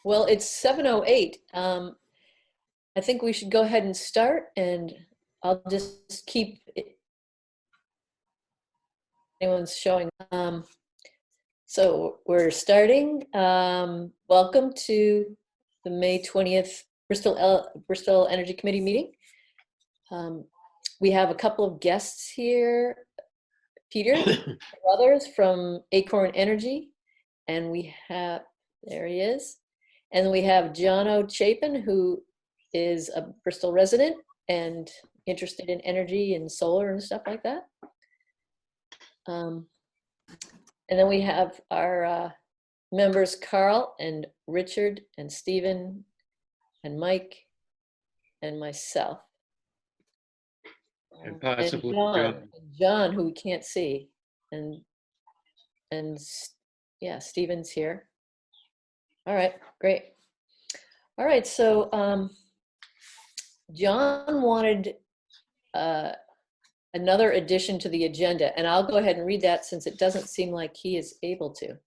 Well, it's 7:08. I think we should go ahead and start, and I'll just keep anyone's showing. So we're starting. Welcome to the May 20th Bristol Energy Committee meeting. We have a couple of guests here. Peter Brothers from Acorn Energy, and we have, there he is. And we have Jono Chapin, who is a Bristol resident and interested in energy and solar and stuff like that. And then we have our members, Carl and Richard and Stephen and Mike and myself. And possibly and John, who we can't see. And yeah, Stephen's here. All right, great. All right, so John wanted another addition to the agenda, and I'll go ahead and read that since it doesn't seem like he is able to.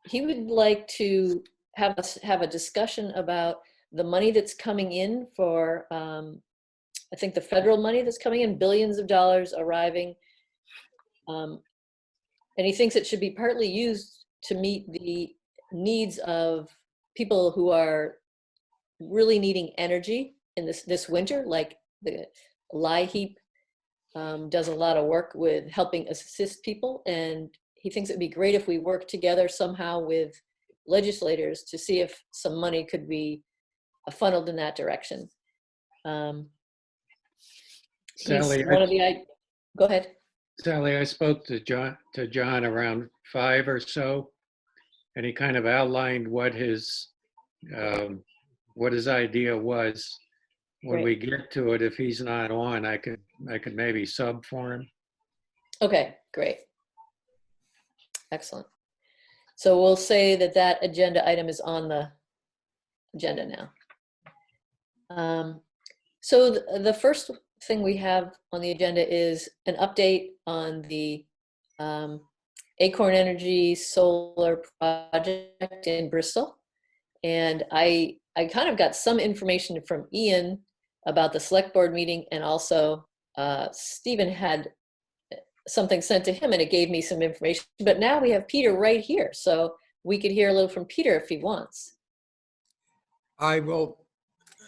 He would like to have us have a discussion about the money that's coming in for, I think the federal money that's coming in, billions of dollars arriving. And he thinks it should be partly used to meet the needs of people who are really needing energy in this winter, like the LIHEAP does a lot of work with helping assist people, and he thinks it'd be great if we work together somehow with legislators to see if some money could be funneled in that direction. Sally, go ahead. Sally, I spoke to John around 5 or so, and he kind of outlined what his idea was. When we get to it, if he's not on, I could maybe sub for him. Okay, great. Excellent. So we'll say that agenda item is on the agenda now. So the first thing we have on the agenda is an update on the Acorn Energy solar project in Bristol. And I kind of got some information from Ian about the select board meeting, and also Stephen had something sent to him and it gave me some information. But now we have Peter right here, so we could hear a little from Peter if he wants. I will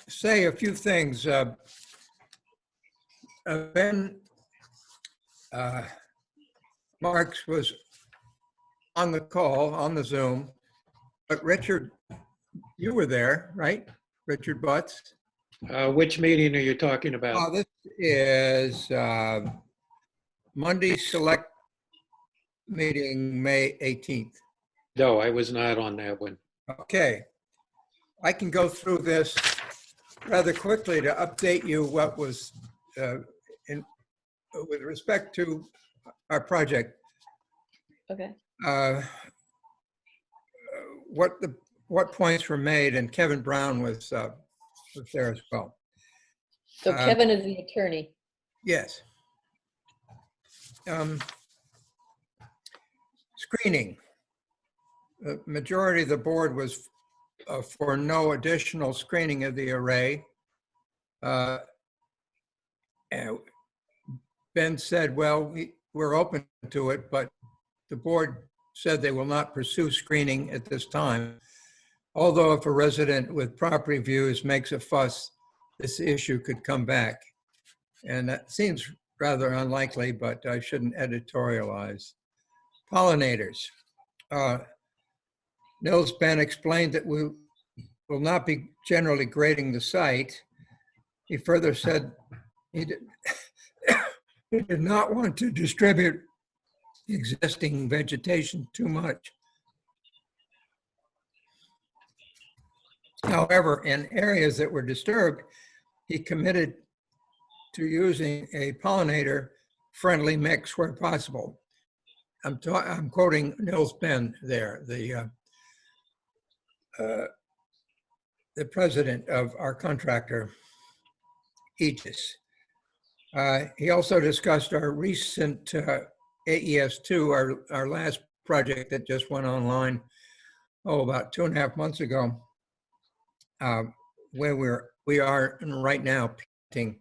say a few things. Ben Marks was on the call, on the Zoom, but Richard, you were there, right? Richard Butts. Which meeting are you talking about? Oh, this is Monday select meeting, May 18th. No, I was not on that one. Okay. I can go through this rather quickly to update you what was with respect to our project. Okay. What points were made, and Kevin Brown was there as well. So Kevin is the attorney. Yes. Screening. The majority of the board was for no additional screening of the array. Ben said, well, we're open to it, but the board said they will not pursue screening at this time. Although if a resident with property views makes a fuss, this issue could come back. And that seems rather unlikely, but I shouldn't editorialize. Pollinators. Nils Ben explained that we will not be generally grading the site. He further said he did not want to distribute existing vegetation too much. However, in areas that were disturbed, he committed to using a pollinator-friendly mix where possible. I'm quoting Nils Ben there, the president of our contractor, Aegis. He also discussed our recent AES2, our last project that just went online, about 2.5 months ago, where we are right now planting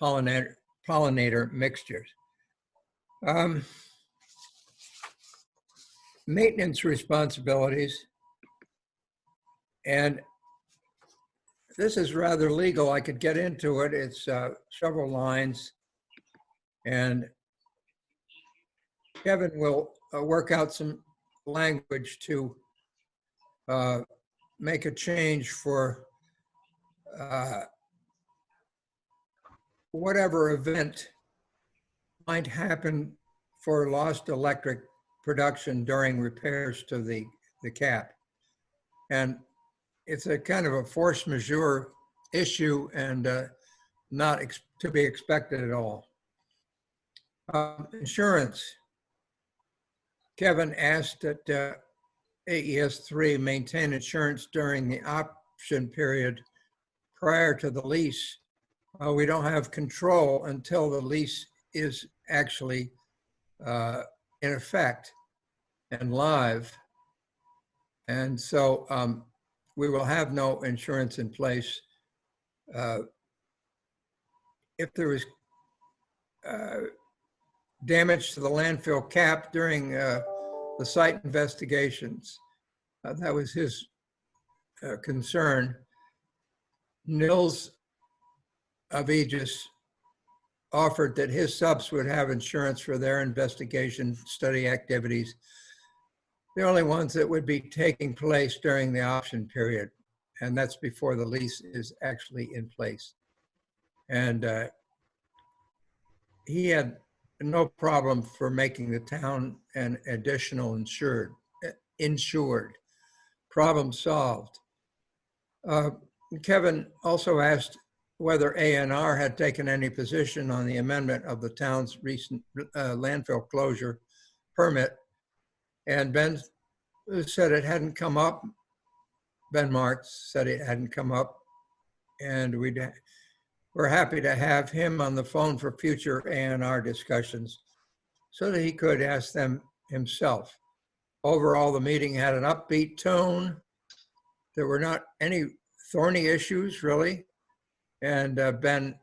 pollinator mixtures. Maintenance responsibilities, and this is rather legal. I could get into it. It's several lines, and Kevin will work out some language to make a change for whatever event might happen for lost electric production during repairs to the cap. And it's a kind of a force majeure issue and not to be expected at all. Insurance. Kevin asked that AES 3 maintain insurance during the option period prior to the lease. We don't have control until the lease is actually in effect and live. And so we will have no insurance in place. If there is damage to the landfill cap during the site investigations, that was his concern. Nils of Aegis offered that his subs would have insurance for their investigation study activities. The only ones that would be taking place during the option period, and that's before the lease is actually in place. And he had no problem for making the town an additional insured. Problem solved. Kevin also asked whether A&R had taken any position on the amendment of the town's recent landfill closure permit. And Ben said it hadn't come up. Ben Martz said it hadn't come up. And we're happy to have him on the phone for future A&R discussions so that he could ask them himself. Overall, the meeting had an upbeat tone. There were not any thorny issues, really. And Ben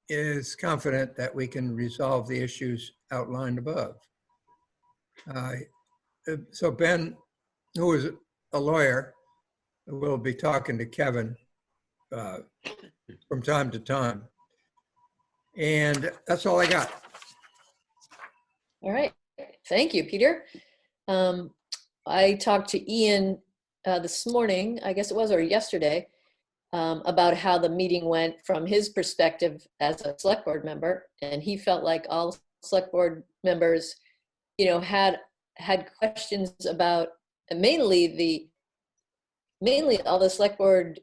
is confident that we can resolve the issues outlined above. So Ben, who is a lawyer, will be talking to Kevin from time to time. And that's all I got. All right. Thank you, Peter. I talked to Ian this morning, I guess it was, or yesterday, about how the meeting went from his perspective as a select board member. And he felt like all select board members, had questions about, mainly all the select board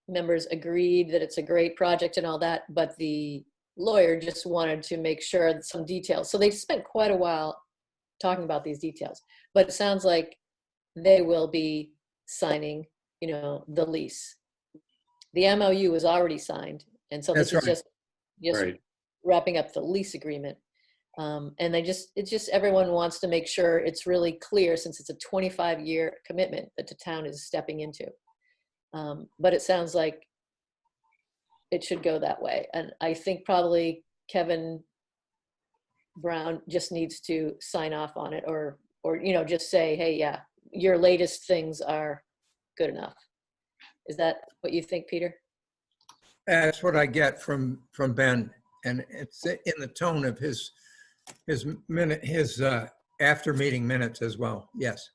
members agreed that it's a great project and all that, but the lawyer just wanted to make sure that some details. So they spent quite a while talking about these details, but it sounds like they will be signing, the lease. The MOU was already signed, and so this is just right. Wrapping up the lease agreement. And it's just everyone wants to make sure it's really clear, since it's a 25-year commitment that the town is stepping into. But it sounds like it should go that way. And I think probably Kevin Brown just needs to sign off on it, or just say, hey, yeah, your latest things are good enough. Is that what you think, Peter? That's what I get from Ben, and it's in the tone of his after meeting minutes as well. Yes.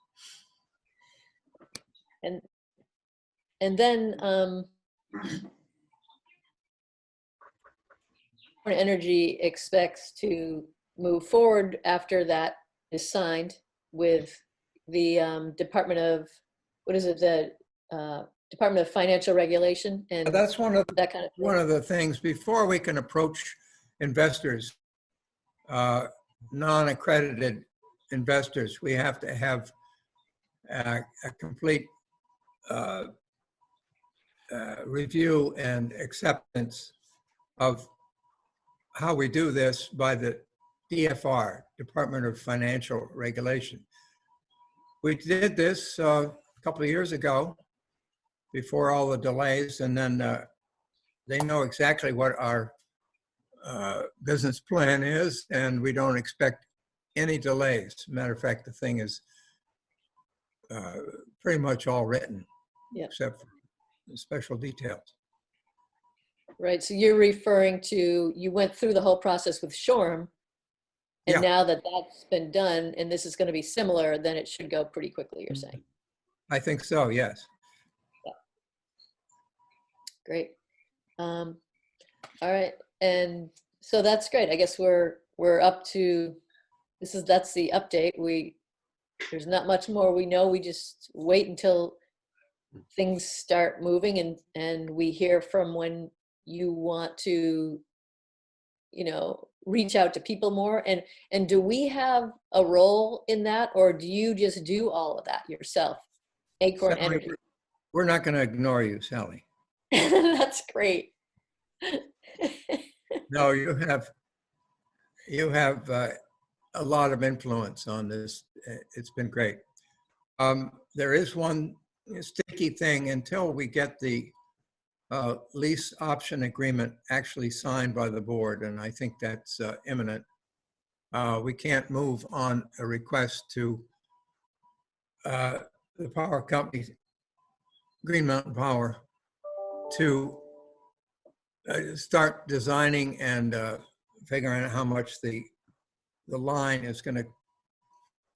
And then Energy expects to move forward after that is signed with the Department of, the Department of Financial Regulation, and that's one of that kind of thing. One of the things before we can approach investors, non-accredited investors, we have to have a complete review and acceptance of how we do this by the DFR, Department of Financial Regulation. We did this couple of years ago, before all the delays, and then they know exactly what our business plan is, and we don't expect any delays. Matter of fact, the thing is pretty much all written, except for the special details. Right. So you're referring to, you went through the whole process with Shoreham, and now that that's been done, and this is going to be similar, then it should go pretty quickly, you're saying. I think so, yes. Yeah. Great. All right. And so that's great. I guess we're up to, that's the update. There's not much more we know. We just wait until things start moving and we hear from when you want to, reach out to people more. And do we have a role in that, or do you just do all of that yourself? Acorn Sally, Energy. we're not going to ignore you, Sally. That's great. No, you have a lot of influence on this. It's been great. There is one sticky thing until we get the lease option agreement actually signed by the board, and I think that's imminent. We can't move on a request to the power company, Green Mountain Power, to start designing and figuring out how much the line is going to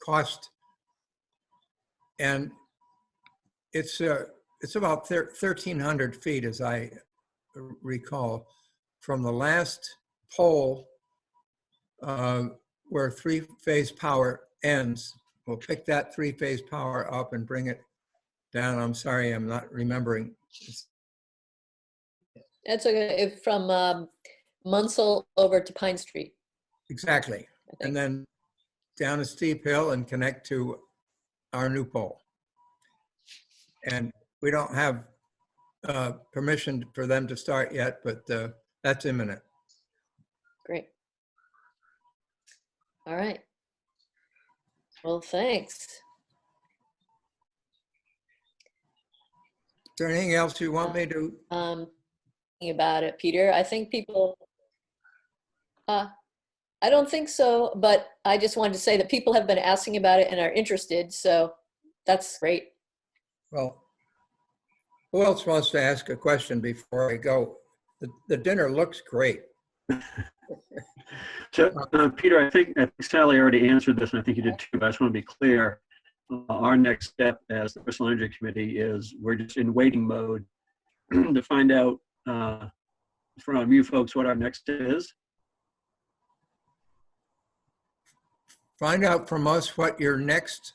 cost. And it's about 1,300 feet, as I recall, from the last pole where three-phase power ends. We'll pick that three-phase power up and bring it down. I'm sorry, I'm not remembering. That's okay. From Munsell over to Pine Street. Exactly. And then down a steep hill and connect to our new pole. And we don't have permission for them to start yet, but that's imminent. Great. All right. Well, thanks. Is there anything else you want me to? Thinking about it, Peter. I think people, I don't think so, but I just wanted to say that people have been asking about it and are interested, so that's great. Well, who else wants to ask a question before I go? The dinner looks great. So, Peter, I think Sally already answered this, and I think you did too, but I just want to be clear. Our next step as the Bristol Energy Committee is we're just in waiting mode to find out from you folks what our next step is. Find out from us what your next,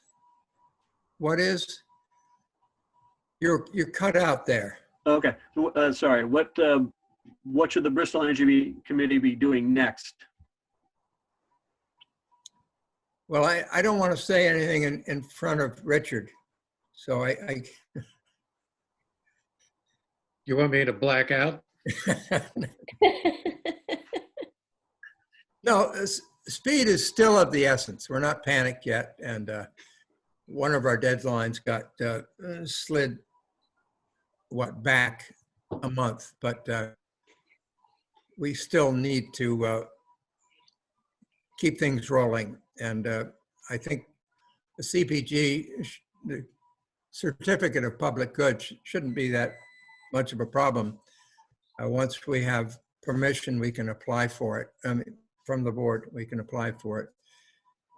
what is? You're cut out there. Okay, sorry. What should the Bristol Energy Committee be doing next? Well, I don't want to say anything in front of Richard, so I You want me to black out? No, speed is still of the essence. We're not panicked yet, and one of our deadlines got slid back a month, but we still need to keep things rolling. And I think the CPG, the Certificate of Public Good, shouldn't be that much of a problem. Once we have permission, we can apply for it. From the board, we can apply for it.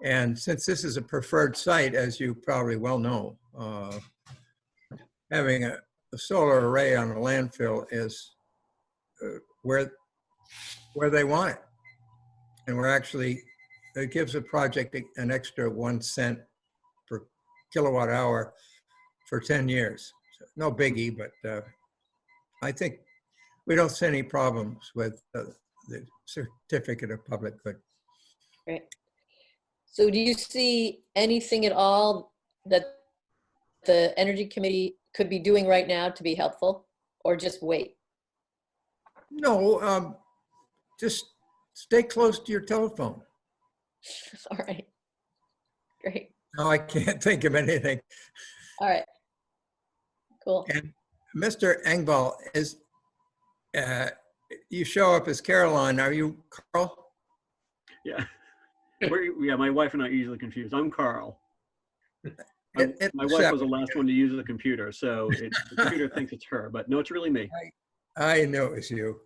And since this is a preferred site, as you probably well know, having a solar array on a landfill is where they want it. And we're actually, it gives a project an extra 1 cent per kilowatt hour for 10 years. So no biggie, but I think we don't see any problems with the Certificate of Public Good. Great. So do you see anything at all that the Energy Committee could be doing right now to be helpful, or just wait? No, just stay close to your telephone. All right. Great. No, I can't think of anything. All right. Cool. And Mr. Engvall, you show up as Caroline. Are you Carl? Yeah. Yeah, my wife and I are easily confused. I'm Carl. My wife was the last one to use the computer, so the computer thinks it's her, but no, it's really me. I know it's you.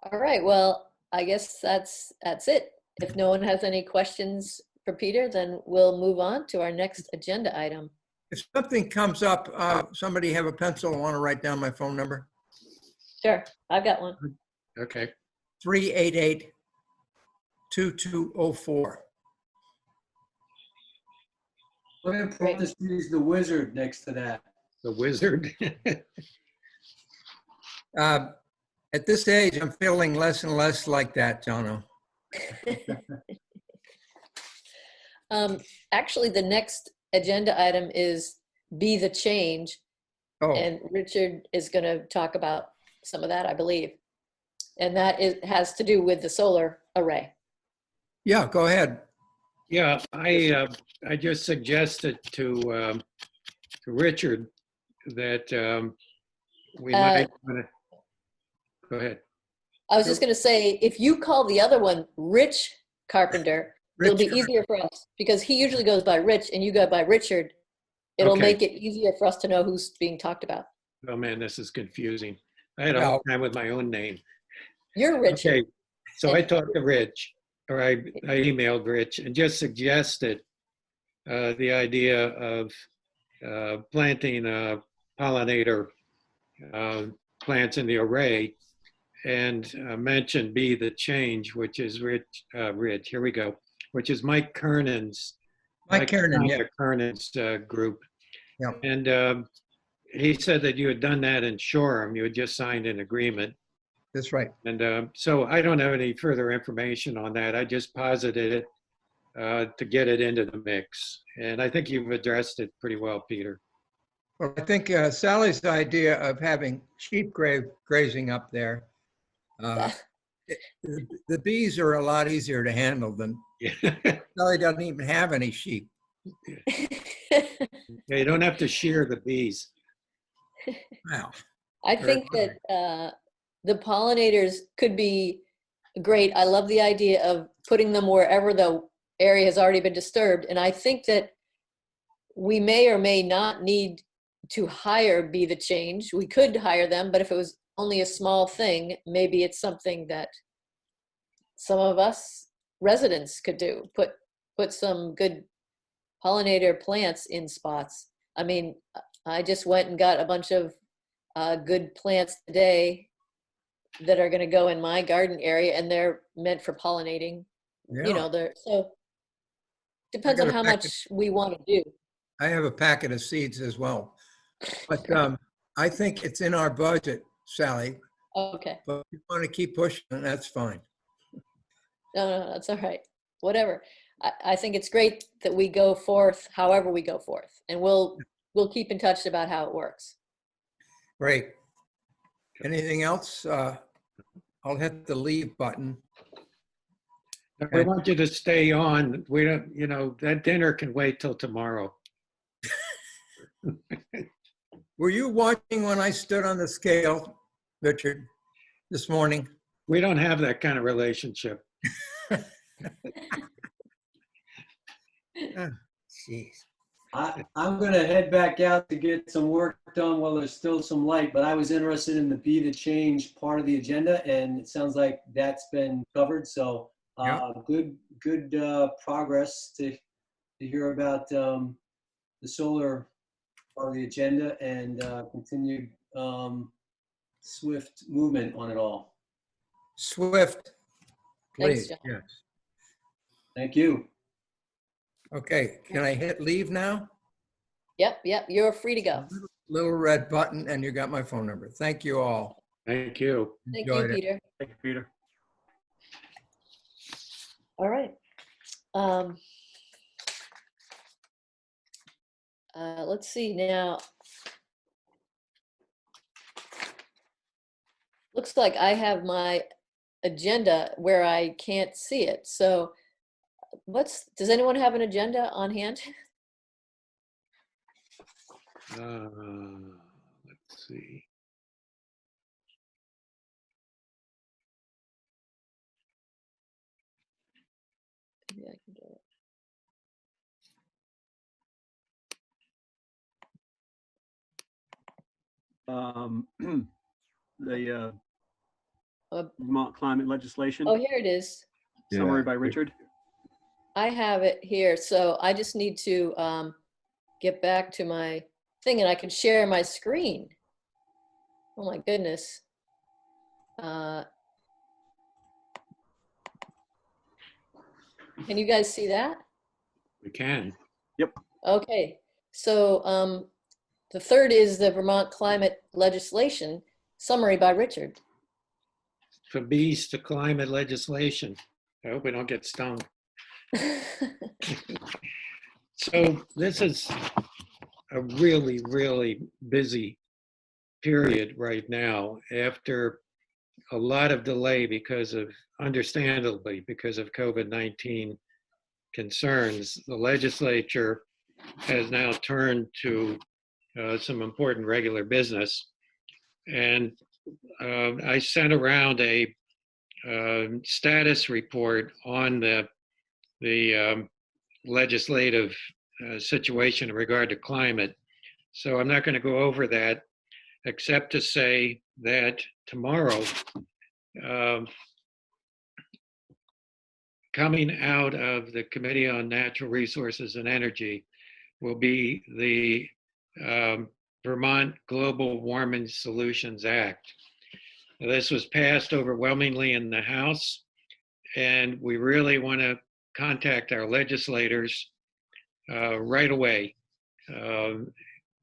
All right, well, I guess that's it. If no one has any questions for Peter, then we'll move on to our next agenda item. If something comes up, somebody have a pencil, want to write down my phone number? Sure, I've got one. Okay. 388-2204. What if this is the wizard next to that? The wizard. At this age, I'm feeling less and less like that, Jono. Actually, the next agenda item is Be the Change. Oh, And Richard is going to talk about some of that, I believe. And that has to do with the solar array. yeah, go ahead. Yeah, I just suggested to Richard that we might want to, go ahead. I was just going to say, if you call the other one Rich Carpenter, it'll be easier for us because he usually goes by Rich and you go by Richard. It'll Okay. make it easier for us to know who's being talked about. Oh man, this is confusing. I had a hard time with my own name. You're Richard. Okay, so I talked to Rich, or I emailed Rich and just suggested the idea of planting pollinator plants in the array and mentioned Be the Change, which is Rich, here we go, which is Mike Kernan's, Kernan's group. Yep. And he said that you had done that in Shoreham. You had just signed an agreement. That's right. And so I don't have any further information on that. I just posited it to get it into the mix. And I think you've addressed it pretty well, Peter. Well, I think Sally's idea of having sheep grazing up there, the bees are a lot easier to handle than, Yeah. Sally doesn't even have any sheep. Yeah, you don't have to shear the bees. Wow. I think that the pollinators could be great. I love the idea of putting them wherever the area has already been disturbed. And I think that we may or may not need to hire Be the Change. We could hire them, but if it was only a small thing, maybe it's something that some of us residents could do. Put some good pollinator plants in spots. I mean, I just went and got a bunch of good plants today that are going to go in my garden area, and they're meant for pollinating. Yeah. You know, so depends on how much we want to do. I have a packet of seeds as well. But I think it's in our budget, Sally. Okay. But if you want to keep pushing, that's fine. No, that's all right. Whatever. I think it's great that we go forth however we go forth, and we'll keep in touch about how it works. Great. Anything else? I'll hit the leave button. We want you to stay on. We don't, you know, that dinner can wait till tomorrow. Were you watching when I stood on the scale, Richard, this morning? We don't have that kind of relationship. Jeez. I'm going to head back out to get some work done while there's still some light, but I was interested in the Be the Change part of the agenda, and it sounds like that's been covered. So good progress to hear about the solar part of the agenda and continued swift movement on it all. Swift, Thanks, please. John. Yes. Thank you. Okay, can I hit leave now? Yep, you're free to go. Little red button, and you got my phone number. Thank you all. Thank you. Thank you, Enjoyed it. Peter. Thank you, Peter. All right. Let's see now. Looks like I have my agenda where I can't see it. So does anyone have an agenda on hand? Let's see. Maybe I can get it. The Uh, Vermont climate legislation, Oh, here it is. summary Yeah. by Richard. I have it here. So I just need to get back to my thing and I can share my screen. Oh my goodness. Can you guys see that? We can. Okay. So the third is the Vermont climate legislation summary by Richard. From bees to climate legislation. I hope we don't get stung. So this is a really, really busy period right now after a lot of delay because of, understandably, because of COVID-19 concerns. The legislature has now turned to some important regular business. And I sent around a status report on the legislative situation in regard to climate. So I'm not going to go over that, except to say that tomorrow, coming out of the Committee on Natural Resources and Energy will be the Vermont Global Warming Solutions Act. This was passed overwhelmingly in the House, and we really want to contact our legislators right away,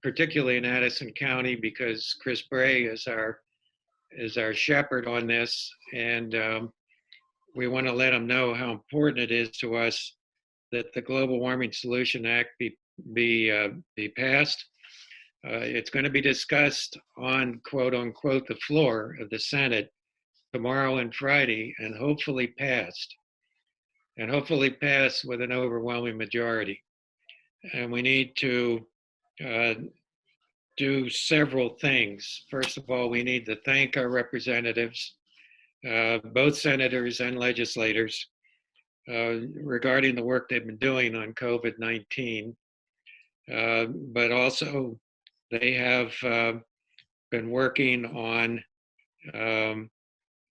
particularly in Addison County, because Chris Bray is our shepherd on this, and we want to let them know how important it is to us that the Global Warming Solution Act be passed. It's going to be discussed on quote unquote the floor of the Senate tomorrow and Friday, and hopefully passed with an overwhelming majority. And we need to do several things. First of all, we need to thank our representatives, both senators and legislators, regarding the work they've been doing on COVID-19. But also, they have been working on,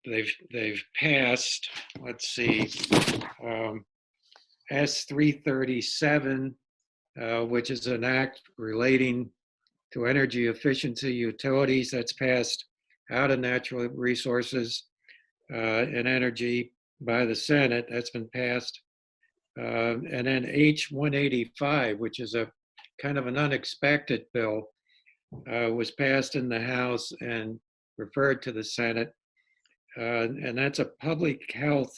they've passed, let's see, S337, which is an act relating to energy efficiency utilities that's passed out of natural resources and energy by the Senate. That's been passed. And then H185, which is a kind of an unexpected bill, was passed in the House and referred to the Senate. And that's a public health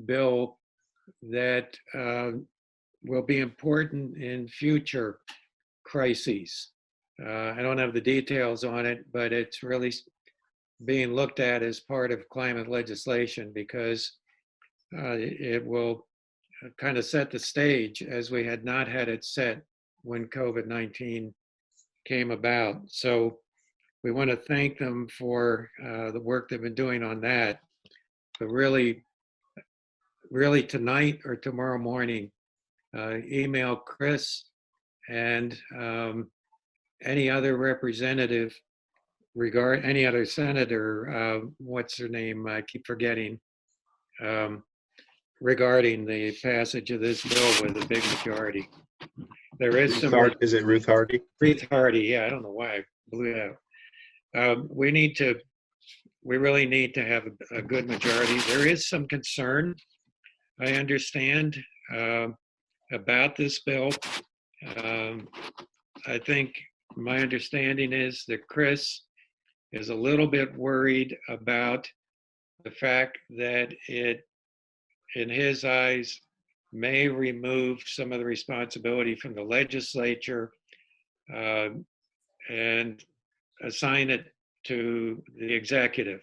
bill that will be important in future crises. I don't have the details on it, but it's really being looked at as part of climate legislation because it will kind of set the stage as we had not had it set when COVID-19 came about. So we want to thank them for the work they've been doing on that. But really tonight or tomorrow morning, email Chris and any other representative, any other senator, what's her name? I keep forgetting, regarding the passage of this bill with a big majority. There is some. Is it Ruth Hardy? Ruth Hardy, yeah, I don't know why I blew it out. We really need to have a good majority. There is some concern, I understand, about this bill. I think my understanding is that Chris is a little bit worried about the fact that it, in his eyes, may remove some of the responsibility from the legislature and assign it to the executive.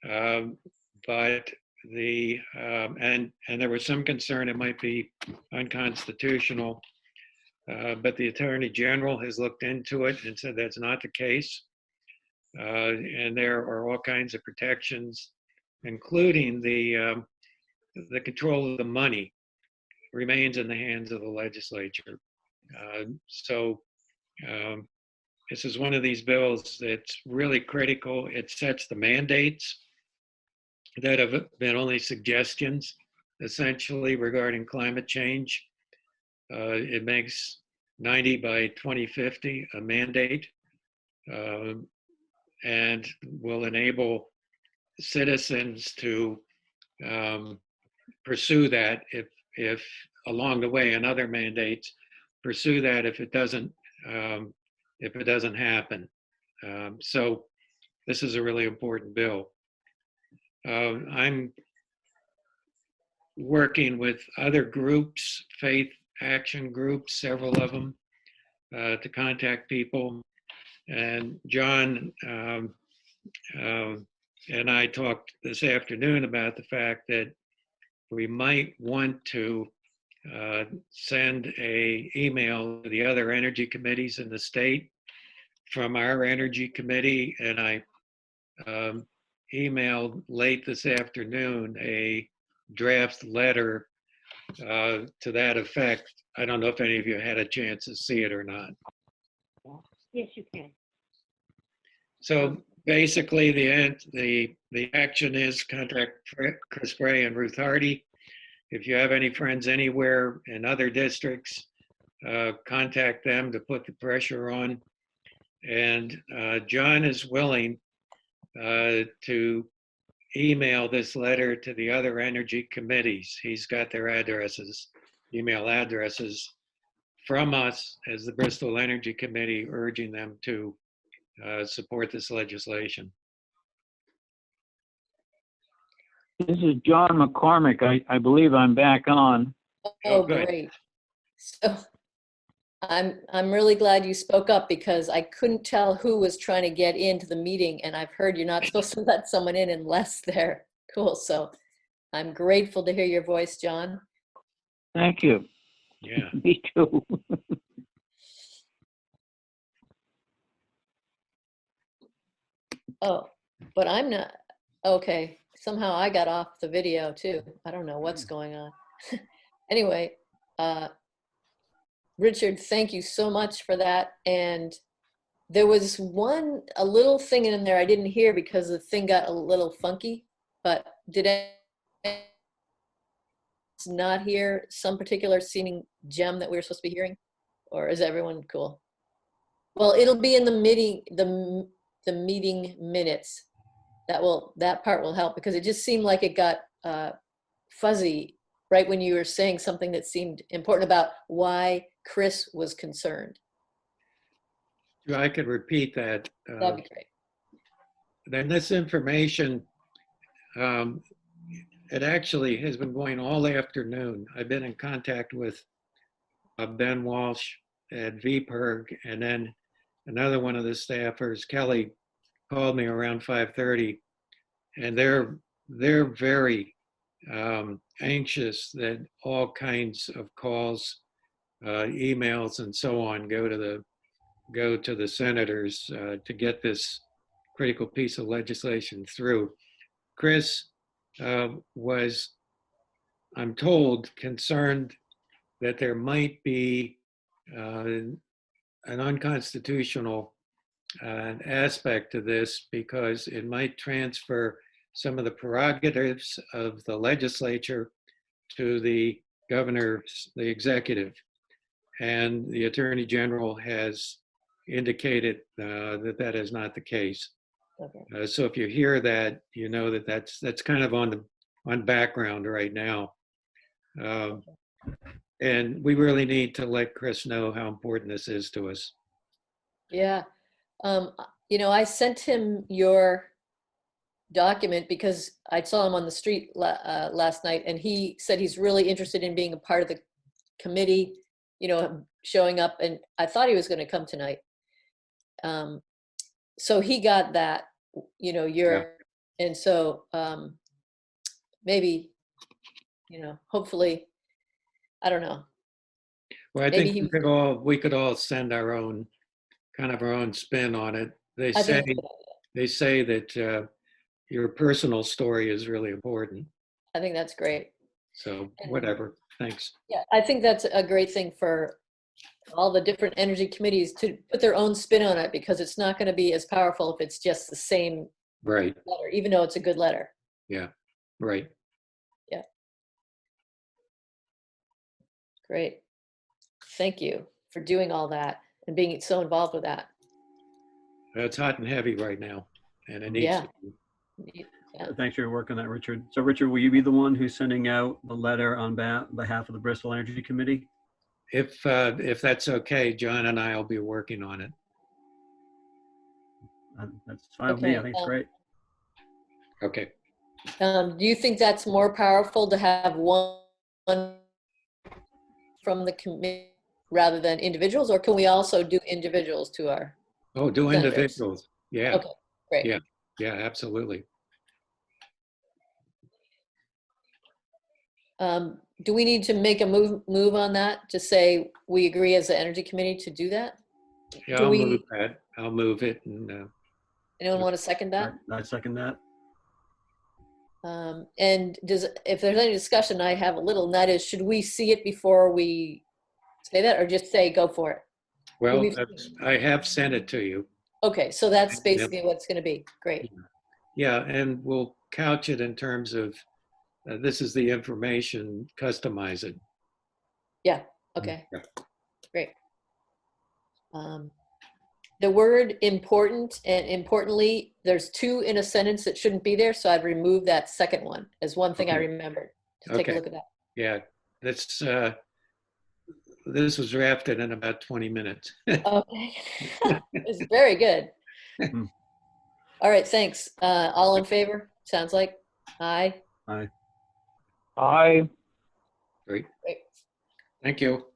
But and there was some concern it might be unconstitutional, but the Attorney General has looked into it and said that's not the case. And there are all kinds of protections, including the control of the money remains in the hands of the legislature. So this is one of these bills that's really critical. It sets the mandates that have been only suggestions, essentially, regarding climate change. It makes 90 by 2050 a mandate, and will enable citizens to pursue that if along the way, and other mandates pursue that if it doesn't happen. So this is a really important bill. I'm working with other groups, faith action groups, several of them, to contact people. And John and I talked this afternoon about the fact that we might want to send an email to the other energy committees in the state from our energy committee. And I emailed late this afternoon a draft letter to that effect. I don't know if any of you had a chance to see it or not. Yes, you can. So basically, the action is contact Chris Bray and Ruth Hardy. If you have any friends anywhere in other districts, contact them to put the pressure on. And John is willing to email this letter to the other energy committees. He's got their addresses, email addresses, from us as the Bristol Energy Committee, urging them to support this legislation. This is John McCormick. I believe I'm back on. Oh, good. great. So I'm really glad you spoke up, because I couldn't tell who was trying to get into the meeting, and I've heard you're not supposed to let someone in unless they're cool. So I'm grateful to hear your voice, John. Thank you. Yeah. Me too. Oh, but I'm not. Okay. Somehow I got off the video too. I don't know what's going on. Anyway, Richard, thank you so much for that. And there was a little thing in there I didn't hear because the thing got a little funky, but did anyone not hear some particular seeming gem that we were supposed to be hearing? Or is everyone cool? Well, it'll be in the meeting, the meeting minutes. That part will help, because it just seemed like it got fuzzy right when you were saying something that seemed important about why Chris was concerned. I could repeat that. That'd be great. Then this information, it actually has been going all afternoon. I've been in contact with Ben Walsh at VPIRG, and then another one of the staffers, Kelly, called me around 5:30, and they're very anxious that all kinds of calls, emails, and so on go to the senators to get this critical piece of legislation through. Chris was, I'm told, concerned that there might be an unconstitutional aspect to this, because it might transfer some of the prerogatives of the legislature to the governor, the executive. And the Attorney General has indicated that is not the case. Okay. So if you hear that, you know that that's kind of on background right now. And we really need to let Chris know how important this is to us. Yeah. I sent him your document because I saw him on the street last night, and he said he's really interested in being a part of the committee, showing up, and I thought he was going to come tonight. So he got that, Yeah. and so maybe, hopefully, I don't know. Well, I Maybe think we could all send our own, kind of our own spin on it. They I say, think, that your personal story is really important. I think that's great. So whatever, thanks. Yeah, I think that's a great thing for all the different energy committees to put their own spin on it, because it's not going to be as powerful if it's just the same Right, letter, even though it's a good letter. yeah, right. Great. Thank you for doing all that and being so involved with that. It's hot and heavy right now, and it needs Yeah. to be. Yeah. Thanks for your work on that, Richard. So Richard, will you be the one who's sending out the letter on behalf of the Bristol Energy Committee? If that's okay, John and I will be working on it. That's fine with me. I Okay, think it's great. Okay. Do you think that's more powerful to have one from the committee rather than individuals, or can we also do individuals to our? Oh, do Senators. individuals. Yeah, Okay, great. yeah, yeah, absolutely. Do we need to make a move on that to say we agree as the Energy Committee to do that? Yeah, Do I'll we- move that. I'll move it. And Anyone want to second that? I second that. And if there's any discussion, I have a little, and that is, should we see it before we say that, or just say go for it? well, we've- I have sent it to you. Okay, so that's Yep. basically what it's going to be. Great. Yeah, and we'll couch it in terms of this is the information, customize it. Yeah, okay, Yeah. great. The word important and importantly, there's two in a sentence that shouldn't be there, so I'd remove that second one as one thing I Okay. remembered to take a Okay. look at that. Yeah, this was drafted in about 20 minutes. Okay, it's very good. Hmm. All right, thanks. All in favor? Sounds like aye. I, Great, Great. thank you.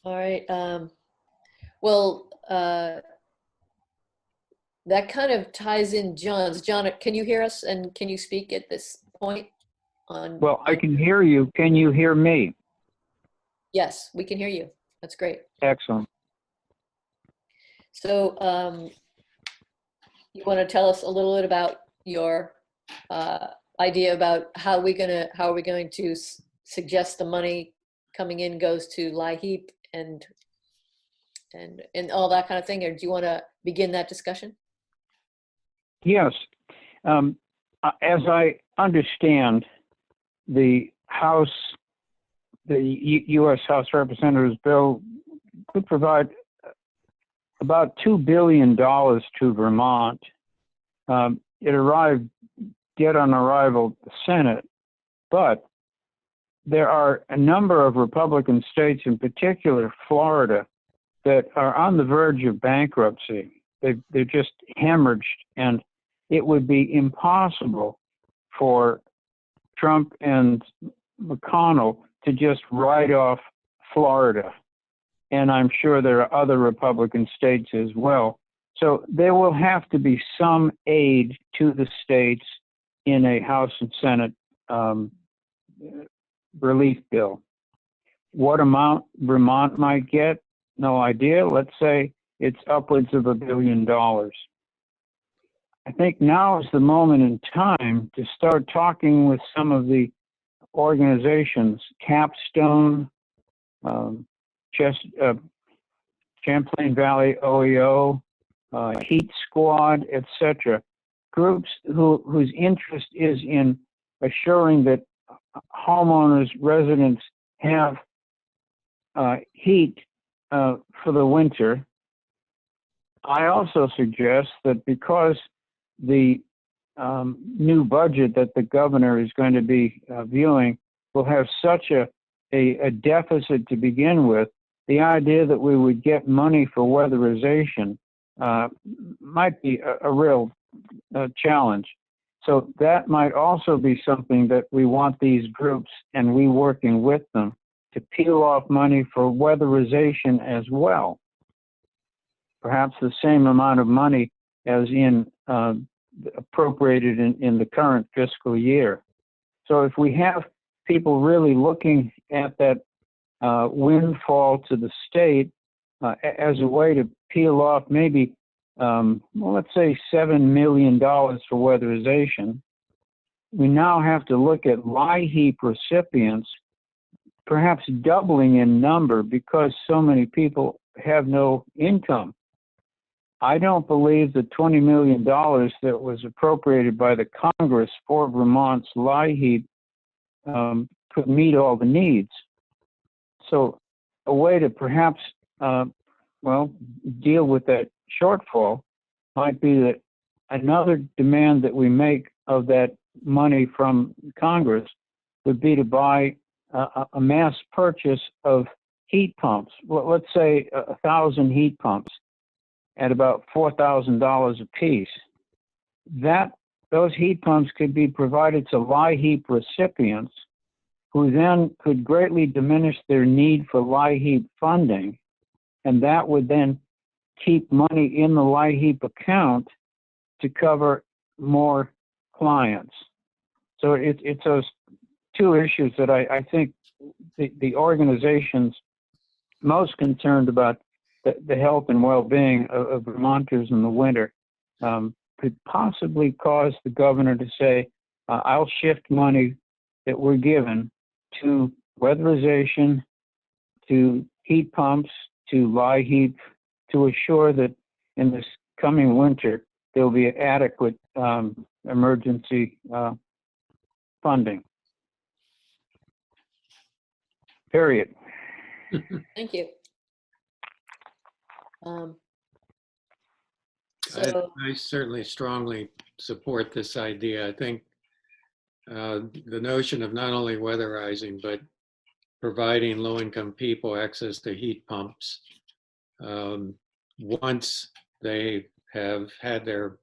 All right. Well, that kind of ties in John's. John, can you hear us and can you speak at this point? well, I can hear you. Can you hear me? Yes, we can hear you. That's great. Excellent. So you want to tell us a little bit about your idea about how are we going to suggest the money coming in goes to LIHEAP and all that kind of thing, or do you want to begin that discussion? Yes. As I understand, the U.S. House Representatives bill could provide about $2 billion to Vermont. It arrived dead on arrival at the Senate, but there are a number of Republican states, in particular Florida, that are on the verge of bankruptcy. They're just hemorrhaged, and it would be impossible for Trump and McConnell to just write off Florida. And I'm sure there are other Republican states as well. So there will have to be some aid to the states in a House and Senate relief bill. What amount Vermont might get, no idea. Let's say it's upwards of $1 billion. I think now is the moment in time to start talking with some of the organizations, Capstone, Champlain Valley OEO, Heat Squad, etc. Groups whose interest is in assuring that homeowners, residents have heat for the winter. I also suggest that because the new budget that the governor is going to be viewing will have such a deficit to begin with, the idea that we would get money for weatherization might be a real challenge. So that might also be something that we want these groups and we working with them to peel off money for weatherization as well. Perhaps the same amount of money as in appropriated in the current fiscal year. So if we have people really looking at that windfall to the state as a way to peel off maybe, well, let's say $7 million for weatherization, we now have to look at LIHEAP recipients perhaps doubling in number because so many people have no income. I don't believe the $20 million that was appropriated by the Congress for Vermont's LIHEAP could meet all the needs. So a way to perhaps, well, deal with that shortfall might be that another demand that we make of that money from Congress would be to buy a mass purchase of heat pumps. Well, let's say 1,000 heat pumps at about $4,000 a piece. Those heat pumps could be provided to LIHEAP recipients who then could greatly diminish their need for LIHEAP funding, and that would then keep money in the LIHEAP account to cover more clients. So it's those two issues that I think the organizations most concerned about the health and well-being of Vermonters in the winter could possibly cause the governor to say, I'll shift money that we're given to weatherization, to heat pumps, to LIHEAP, to assure that in this coming winter, there'll be adequate emergency funding. Period. Thank you. I certainly strongly support this idea. I think the notion of not only weatherizing, but providing low-income people access to heat pumps once they have had their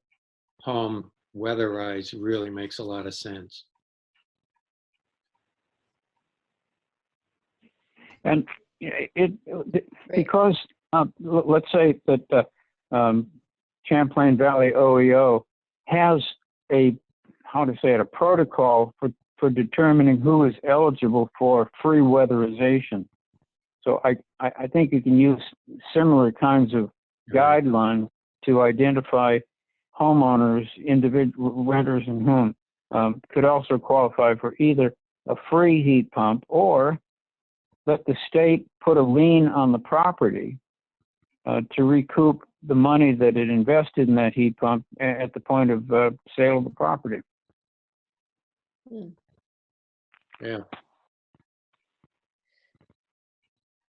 home weatherized really makes a lot of sense. And because let's say that Champlain Valley OEO has a protocol for determining who is eligible for free weatherization. So I think you can use similar kinds of guidelines to identify homeowners, individual renters in whom could also qualify for either a free heat pump or let the state put a lien on the property to recoup the money that it invested in that heat pump at the point of sale of the property. Yeah.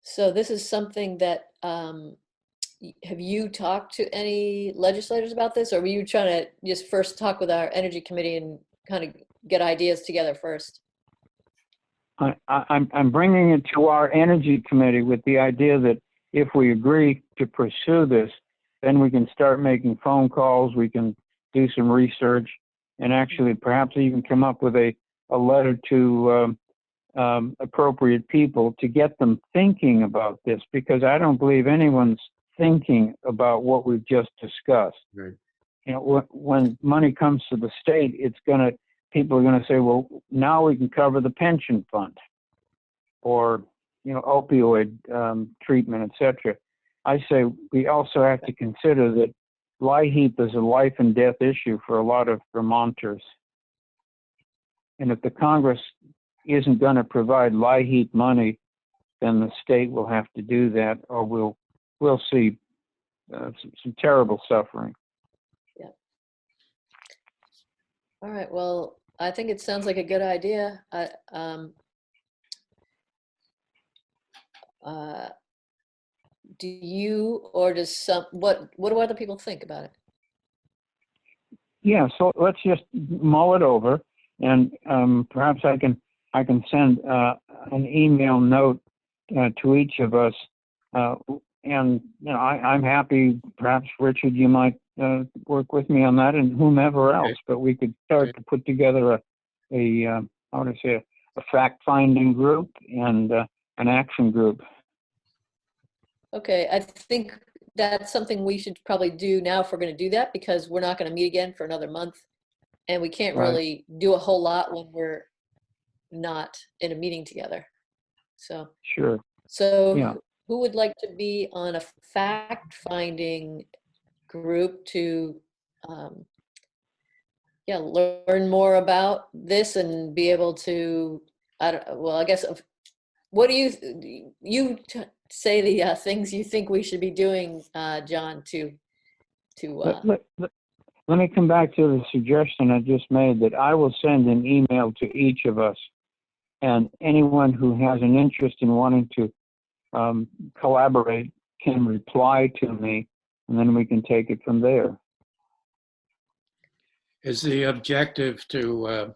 So this is something that, have you talked to any legislators about this, or were you trying to just first talk with our energy committee and kind of get ideas together first? I'm bringing it to our energy committee with the idea that if we agree to pursue this, then we can start making phone calls, we can do some research, and actually perhaps even come up with a letter to appropriate people to get them thinking about this, because I don't believe anyone's thinking about what we've just discussed. Right. You know, when money comes to the state, people are going to say, well, now we can cover the pension fund or, opioid treatment, etc. I say we also have to consider that LIHEAP is a life and death issue for a lot of Vermonters. And if the Congress isn't going to provide LIHEAP money, then the state will have to do that, or we'll see some terrible suffering. Yeah. All right. Well, I think it sounds like a good idea. Do you, or does what do other people think about it? Yeah. So let's just mull it over, and perhaps I can send an email note to each of us. And I'm happy. Perhaps Richard, you might work with me on that, and whomever else. But we could start to put together a fact-finding group and an action group. Okay, I think that's something we should probably do now if we're going to do that, because we're not going to meet again for another month. And we can't Right. really do a whole lot when we're not in a meeting together. So, Sure. Yeah. who would like to be on a fact-finding group to, yeah, learn more about this and be able to, well, I guess, what do you say the things you think we should be doing, John, to, Let me come back to the suggestion I just made, that I will send an email to each of us, and anyone who has an interest in wanting to collaborate can reply to me, and then we can take it from there. Is the objective to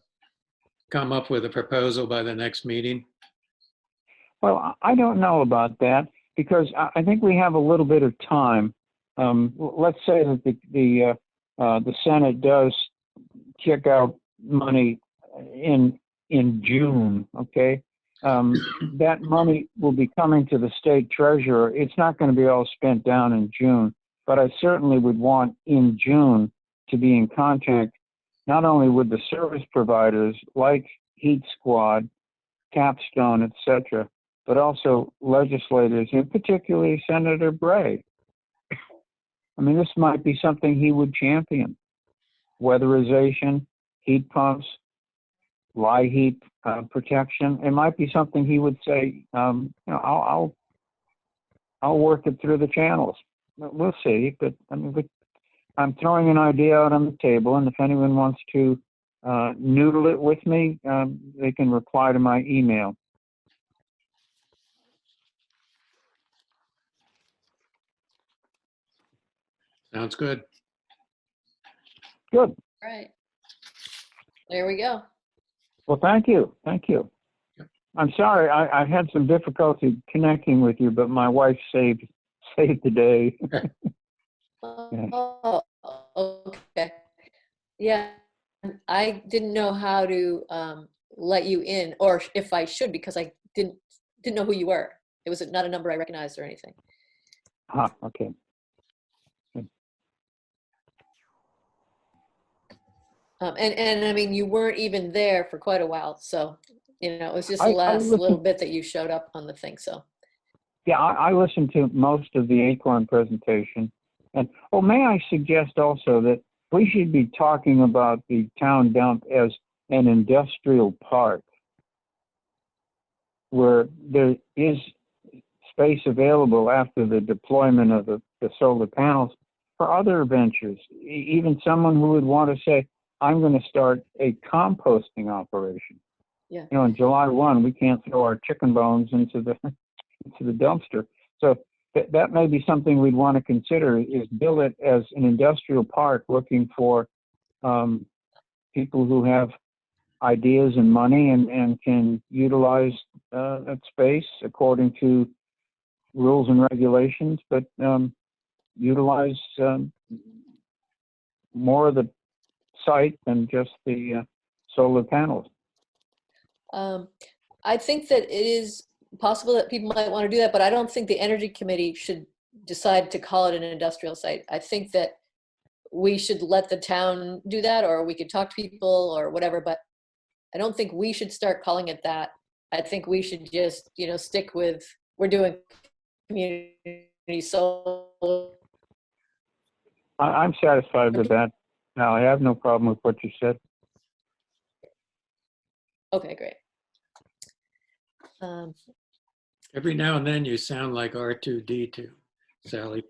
come up with a proposal by the next meeting? Well, I don't know about that, because I think we have a little bit of time. Let's say that the Senate does kick out money in June, okay? That money will be coming to the state treasurer. It's not going to be all spent down in June, but I certainly would want in June to be in contact not only with the service providers like Heat Squad, Capstone, etc., but also legislators, and particularly Senator Bray. I mean, this might be something he would champion. Weatherization, heat pumps, lie heat protection. It might be something he would say, I'll work it through the channels. We'll see. But I mean, I'm throwing an idea out on the table, and if anyone wants to noodle it with me, they can reply to my email. Sounds good. Good. right? There we go. Well, thank you. Thank you. Yep. I'm sorry, I had some difficulty connecting with you, but my wife saved the day. Oh, okay. Yeah, I didn't know how to let you in, or if I should, because I didn't know who you were. It was not a number I recognized or anything. Okay. And I mean, you weren't even there for quite a while, so it was just the I last listened- little bit that you showed up on the thing. So Yeah, I listened to most of the Acorn presentation. And, may I suggest also that we should be talking about the town dump as an industrial park where there is space available after the deployment of the solar panels for other ventures. Even someone who would want to say, I'm going to start a composting operation. Yeah. On July 1, we can't throw our chicken bones into the dumpster. So that may be something we'd want to consider, is build it as an industrial park, looking for people who have ideas and money and can utilize that space according to rules and regulations, but utilize more of the site than just the solar panels. I think that it is possible that people might want to do that, but I don't think the Energy Committee should decide to call it an industrial site. I think that we should let the town do that, or we could talk to people or whatever, but I don't think we should start calling it that. I think we should just, stick with, we're doing community solar. I'm satisfied with that. Now, I have no problem with what you said. Okay, great. Every now and then you sound like R2D2, Sally.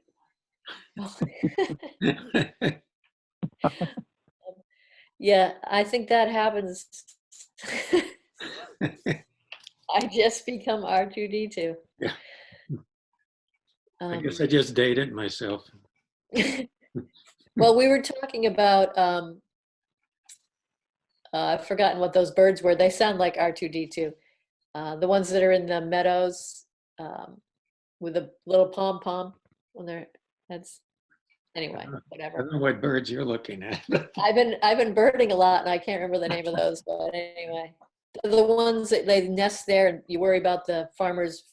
Yeah, I think that happens. I just become R2D2. Yeah. I guess I just dated myself. Well, we were talking about, I've forgotten what those birds were. They sound like R2D2. The ones that are in the meadows with a little pom-pom on their heads. Anyway, I whatever. don't know what birds you're looking at. I've been birding a lot, and I can't remember the name of those. But anyway, the ones that they nest there, and you worry about the farmers.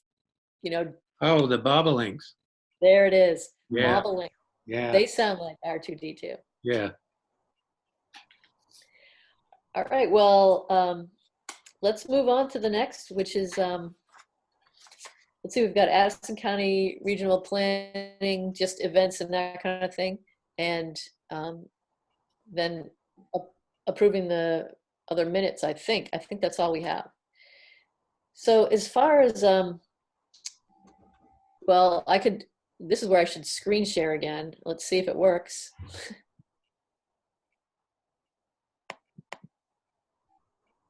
Oh, the bobolinks. There it is. Yeah, Bobbling. yeah, They sound like R2D2. yeah. All right, well, let's move on to the next, which is, let's see, we've got Addison County Regional Planning, just events and that kind of thing. And then approving the other minutes, I think. I think that's all we have. So as far as, well, this is where I should screen share again. Let's see if it works.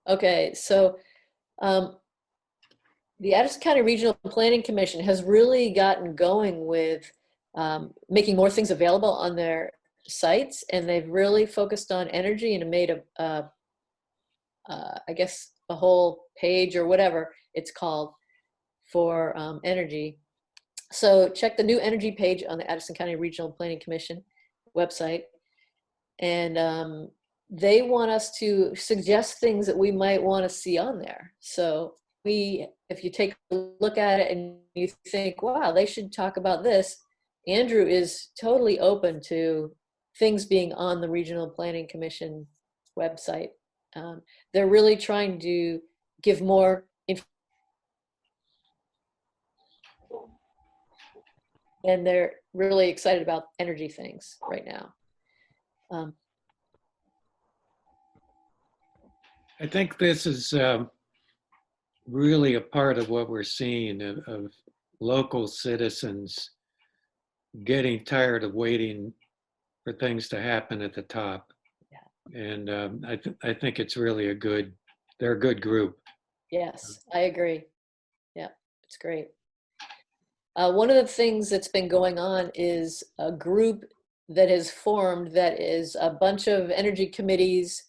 Okay, so the Addison County Regional Planning Commission has really gotten going with making more things available on their sites, and they've really focused on energy and made I guess a whole page or whatever it's called for energy. So check the new energy page on the Addison County Regional Planning Commission website, and they want us to suggest things that we might want to see on there. So if you take a look at it and you think, wow, they should talk about this, Andrew is totally open to things being on the Regional Planning Commission website. They're really trying to give more information, and they're really excited about energy things right now. I think this is really a part of what we're seeing of local citizens getting tired of waiting for things to happen at the top. Yeah. And I think it's really they're a good group. Yes, I agree. Yeah, it's great. One of the things that's been going on is a group that has formed that is a bunch of energy committees,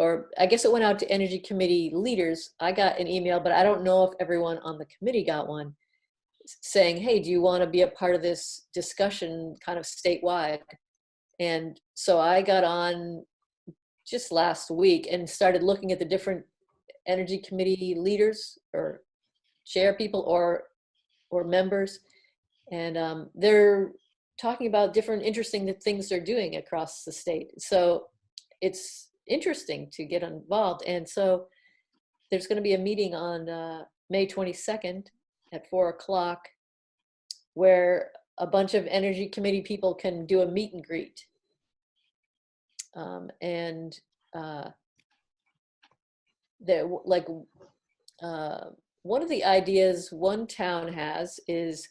or I guess it went out to energy committee leaders. I got an email, but I don't know if everyone on the committee got one, saying, hey, do you want to be a part of this discussion kind of statewide? And so I got on just last week and started looking at the different energy committee leaders or chair people or members, and they're talking about different interesting things they're doing across the state. So it's interesting to get involved. And so there's going to be a meeting on May 22nd at 4:00 where a bunch of energy committee people can do a meet and greet. And they're like, one of the ideas one town has is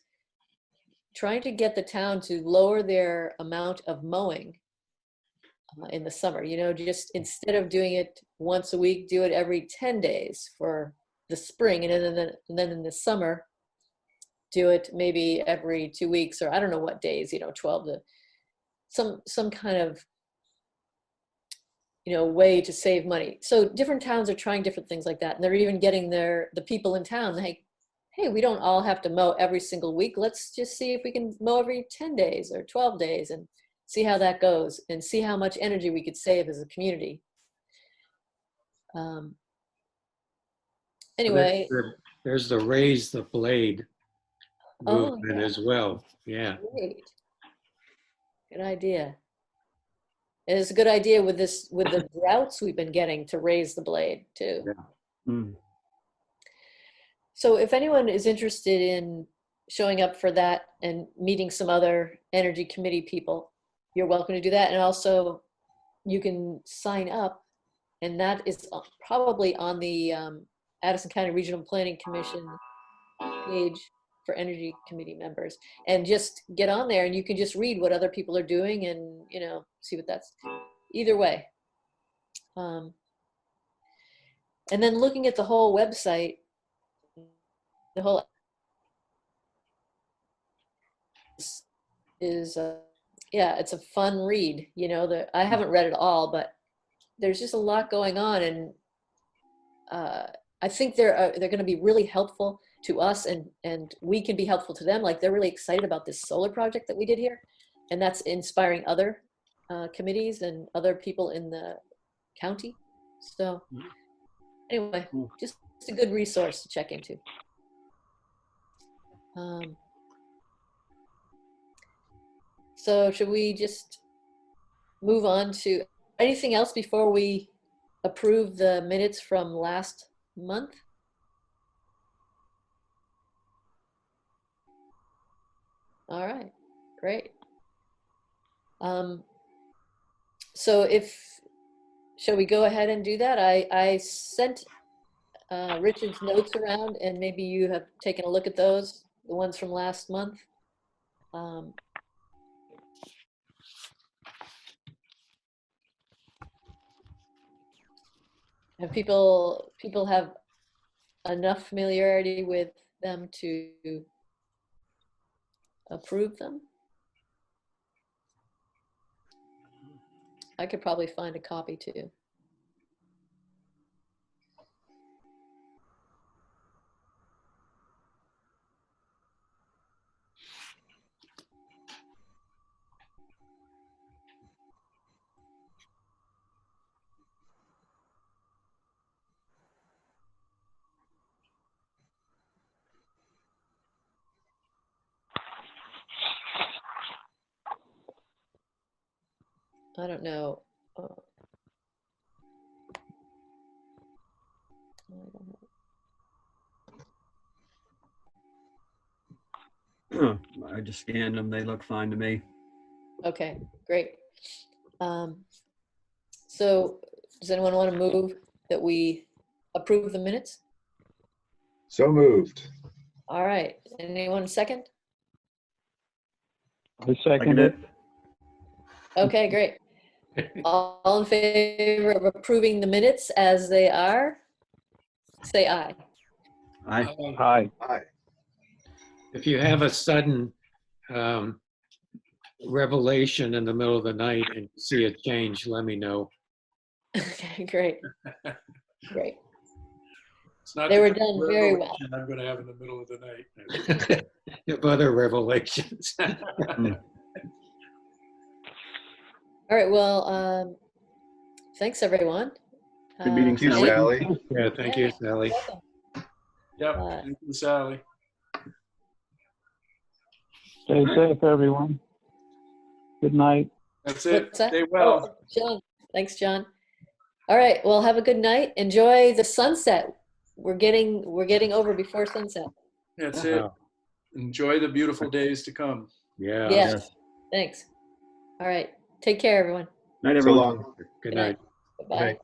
trying to get the town to lower their amount of mowing in the summer. You know, just instead of doing it once a week, do it every 10 days for the spring, and then in the summer, do it maybe every 2 weeks, or I don't know what days, 12 to some kind of, way to save money. So different towns are trying different things like that. And they're even getting the people in town, like, hey, we don't all have to mow every single week. Let's just see if we can mow every 10 days or 12 days and see how that goes and see how much energy we could save as a community. Anyway. There's the Raise the Blade movement yeah. as well. Yeah. Great. Good idea. And it's a good idea with the droughts we've been getting to raise the blade too. Yeah. Mm. So if anyone is interested in showing up for that and meeting some other energy committee people, you're welcome to do that. And also you can sign up, and that is probably on the Addison County Regional Planning Commission page for energy committee members, and just get on there and you can just read what other people are doing and see what that's either way. And then looking at the whole website, the whole is yeah, it's a fun read. I haven't read it all, but there's just a lot going on, and I think they're going to be really helpful to us, and we can be helpful to them. Like, they're really excited about this solar project that we did here, and that's inspiring other committees and other people in the county. So anyway, just a good resource to check into. So should we just move on to anything else before we approve the minutes from last month? All right, great. So shall we go ahead and do that? I sent Richard's notes around, and maybe you have taken a look at those, the ones from last month. And people have enough familiarity with them to approve them? I could probably find a copy too. I don't know. I don't know. I just scanned them. They look fine to me. Okay, great. So does anyone want to move that we approve the minutes? So moved. All right, anyone second? I second it. Okay, great. All in favor of approving the minutes as they are, say aye. Aye. Aye. Aye. If you have a sudden revelation in the middle of the night and see a change, let me know. Okay, great. Great. It's not They the were kind of done very well. revelation I'm going to have in the middle of the night. You have other revelations. All right, well, thanks everyone. Good meeting, Thank you, Sally. Sally. Yeah, thank you, Sally. Welcome. Yep, Uh, thank you, Sally. Stay safe, everyone. Good night. That's it. What's that? Stay well. Oh, John. Thanks, John. All right, well, have a good night. Enjoy the sunset. We're getting over before sunset. That's it. Wow. Enjoy the beautiful days to come. Yeah. Yes. Thanks. All right. Take care, everyone. Night, So everyone. long. Good night. Bye. Night.